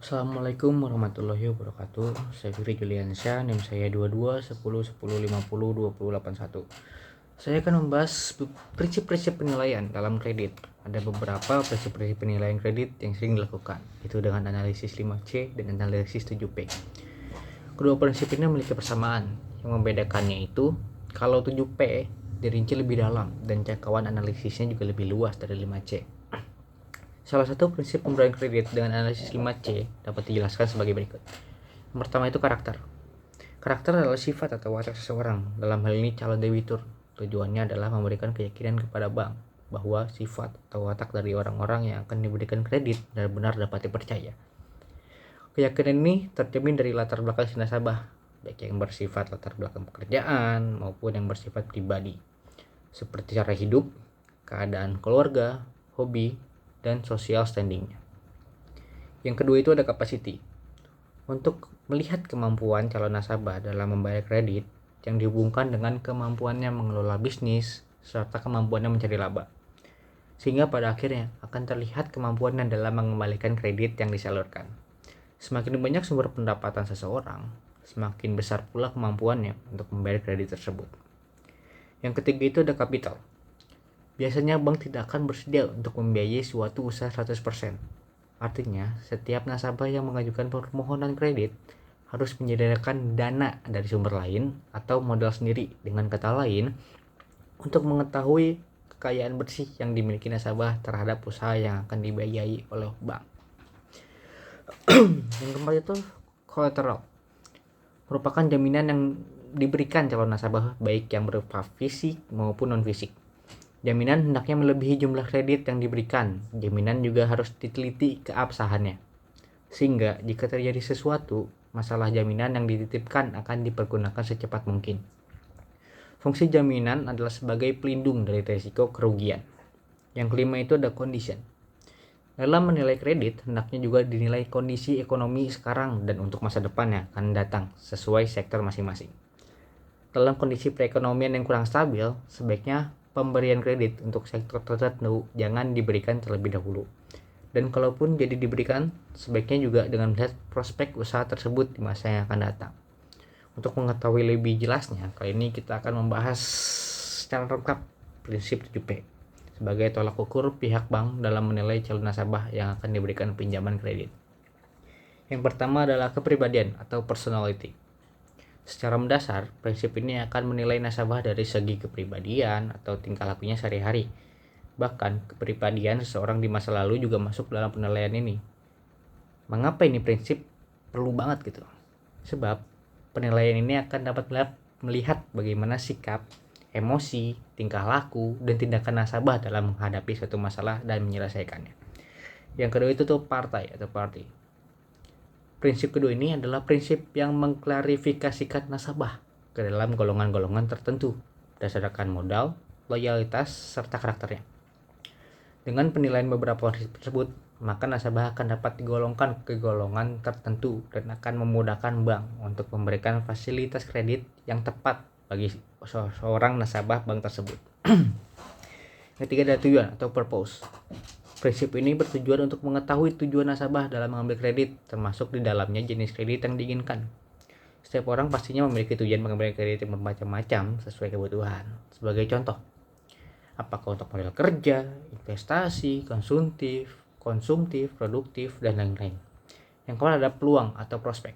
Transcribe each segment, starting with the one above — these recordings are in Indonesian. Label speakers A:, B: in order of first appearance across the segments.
A: Assalamualaikum warahmatullahi wabarakatuh. Saya Fikri Juliansyah, NIM saya 22 10 10 50 20 81. Saya akan membahas prinsip-prinsip penilaian dalam kredit. Ada beberapa prinsip-prinsip penilaian kredit yang sering dilakukan, itu dengan analisis 5C dan analisis 7P. Kedua prinsip ini memiliki persamaan. Yang membedakannya itu kalau 7P dirinci lebih dalam dan jangkauan analisisnya juga lebih luas dari 5C. Salah satu prinsip pemberian kredit dengan analisis 5C dapat dijelaskan sebagai berikut. Yang pertama itu karakter. Karakter adalah sifat atau watak seseorang, dalam hal ini calon debitur. Tujuannya adalah memberikan keyakinan kepada bank bahwa sifat atau watak dari orang-orang yang akan diberikan kredit benar-benar dapat dipercaya. Keyakinan ini tercermin dari latar belakang si nasabah, baik yang bersifat latar belakang pekerjaan maupun yang bersifat pribadi, seperti cara hidup, keadaan keluarga, hobi, dan social standingnya. Yang kedua itu ada capacity. Untuk melihat kemampuan calon nasabah dalam membayar kredit yang dihubungkan dengan kemampuannya mengelola bisnis serta kemampuannya mencari laba. Sehingga pada akhirnya akan terlihat kemampuannya dalam mengembalikan kredit yang disalurkan. Semakin banyak sumber pendapatan seseorang, semakin besar pula kemampuannya untuk membayar kredit tersebut. Yang ketiga itu ada capital. Biasanya bank tidak akan bersedia untuk membiayai suatu usaha 100%. Artinya, setiap nasabah yang mengajukan permohonan kredit harus menyediakan dana dari sumber lain atau modal sendiri. Dengan kata lain, untuk mengetahui kekayaan bersih yang dimiliki nasabah terhadap usaha yang akan dibiayai oleh bank. Yang keempat itu collateral. Merupakan jaminan yang diberikan calon nasabah baik yang berupa fisik maupun non-fisik. Jaminan hendaknya melebihi jumlah kredit yang diberikan. Jaminan juga harus diteliti keabsahannya. Sehingga jika terjadi sesuatu, masalah jaminan yang dititipkan akan dipergunakan secepat mungkin. Fungsi jaminan adalah sebagai pelindung dari risiko kerugian. Yang kelima itu ada condition. Dalam menilai kredit, hendaknya juga dinilai kondisi ekonomi sekarang dan untuk masa depan yang akan datang, sesuai sektor masing-masing. Dalam kondisi perekonomian yang kurang stabil, sebaiknya pemberian kredit untuk sektor tertentu jangan diberikan terlebih dahulu. Dan kalaupun jadi diberikan, sebaiknya juga dengan melihat prospek usaha tersebut di masa yang akan datang. Untuk mengetahui lebih jelasnya, kali ini kita akan membahas secara lengkap prinsip 7P sebagai tolak ukur pihak bank dalam menilai calon nasabah yang akan diberikan pinjaman kredit. Yang pertama adalah kepribadian atau personality. Secara mendasar, prinsip ini akan menilai nasabah dari segi kepribadian atau tingkah lakunya sehari-hari. Bahkan, kepribadian seseorang di masa lalu juga masuk dalam penilaian ini. Mengapa ini prinsip perlu banget gitu? Sebab, penilaian ini akan dapat melihat bagaimana sikap, emosi, tingkah laku, dan tindakan nasabah dalam menghadapi suatu masalah dan menyelesaikannya. Yang kedua itu tuh partai atau party. Prinsip kedua ini adalah prinsip yang mengklarifikasikan nasabah ke dalam golongan-golongan tertentu berdasarkan modal, loyalitas, serta karakternya. Dengan penilaian beberapa prinsip tersebut, maka nasabah akan dapat digolongkan ke golongan tertentu dan akan memudahkan bank untuk memberikan fasilitas kredit yang tepat bagi seorang nasabah bank tersebut. Ketiga ada tujuan atau purpose. Prinsip ini bertujuan untuk mengetahui tujuan nasabah dalam mengambil kredit, termasuk di dalamnya jenis kredit yang diinginkan. Setiap orang pastinya memiliki tujuan mengambil kredit yang bermacam-macam sesuai kebutuhan. Sebagai contoh, apakah untuk modal kerja, investasi, konsumtif, produktif, dan lain-lain. Yang keempat ada peluang atau prospek.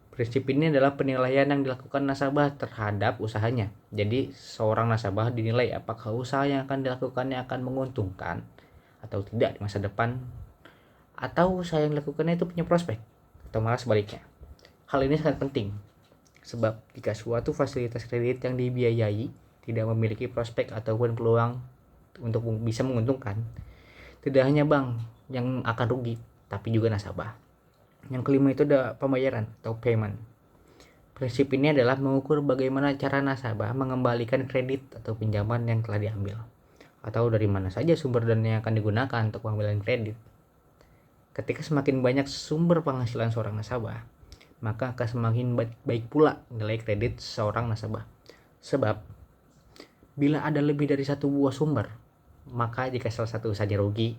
A: Prinsip ini adalah penilaian yang dilakukan nasabah terhadap usahanya. Jadi, seorang nasabah dinilai apakah usaha yang akan dilakukannya akan menguntungkan atau tidak di masa depan, atau usaha yang dilakukannya itu punya prospek, atau malah sebaliknya. Hal ini sangat penting, sebab jika suatu fasilitas kredit yang dibiayai tidak memiliki prospek ataupun peluang untuk bisa menguntungkan, tidak hanya bank yang akan rugi, tapi juga nasabah. Yang kelima itu ada pembayaran atau payment. Prinsip ini adalah mengukur bagaimana cara nasabah mengembalikan kredit atau pinjaman yang telah diambil, atau dari mana saja sumber dana yang akan digunakan untuk pengambilan kredit. Ketika semakin banyak sumber penghasilan seorang nasabah, maka akan semakin baik pula nilai kredit seorang nasabah. Sebab, bila ada lebih dari satu buah sumber, maka jika salah satu saja rugi,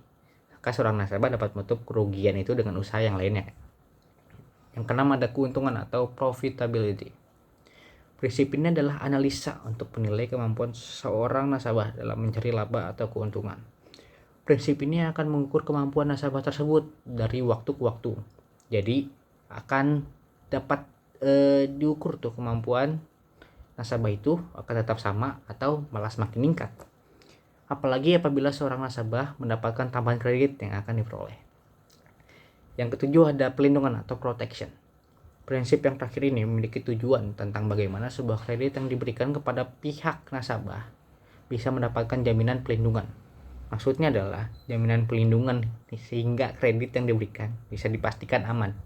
A: maka seorang nasabah dapat menutup kerugian itu dengan usaha yang lainnya. Yang keenam ada keuntungan atau profitability. Prinsip ini adalah analisa untuk menilai kemampuan seorang nasabah dalam mencari laba atau keuntungan. Prinsip ini akan mengukur kemampuan nasabah tersebut dari waktu ke waktu. Jadi akan dapat diukur tuh kemampuan nasabah itu akan tetap sama atau malah semakin meningkat. Apalagi apabila seorang nasabah mendapatkan tambahan kredit yang akan diperoleh. Yang ketujuh ada pelindungan atau protection. Prinsip yang terakhir ini memiliki tujuan tentang bagaimana sebuah kredit yang diberikan kepada pihak nasabah bisa mendapatkan jaminan pelindungan. Maksudnya adalah jaminan pelindungan sehingga kredit yang diberikan bisa dipastikan aman.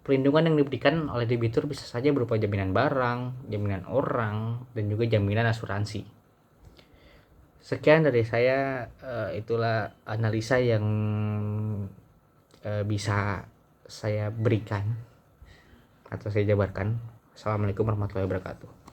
A: Pelindungan yang diberikan oleh debitur bisa saja berupa jaminan barang, jaminan orang, dan juga jaminan asuransi. Sekian dari saya, itulah analisa yang bisa saya berikan atau saya jabarkan. Assalamualaikum warahmatullahi wabarakatuh.